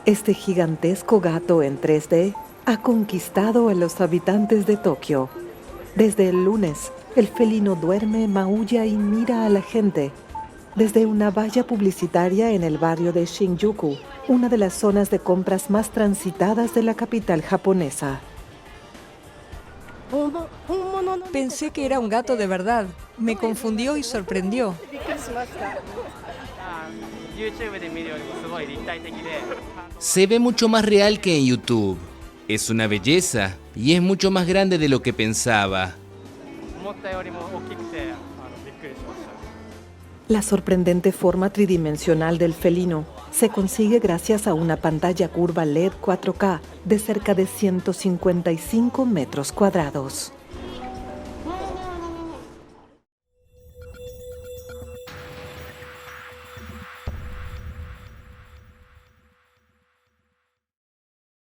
Este gigantesco gato en 3D ha conquistado a los habitantes de Tokio. Desde el lunes, el felino duerme, maulla y mira a la gente. Desde una valla publicitaria en el barrio de Shinjuku, una de las zonas de compras más transitadas de la capital japonesa. Pensé que era un gato de verdad. Me confundió y sorprendió. Se ve mucho más real que en YouTube. Es una belleza y es mucho más grande de lo que pensaba. La sorprendente forma tridimensional del felino se consigue gracias a una pantalla curva LED 4K de cerca de 155 metros cuadrados.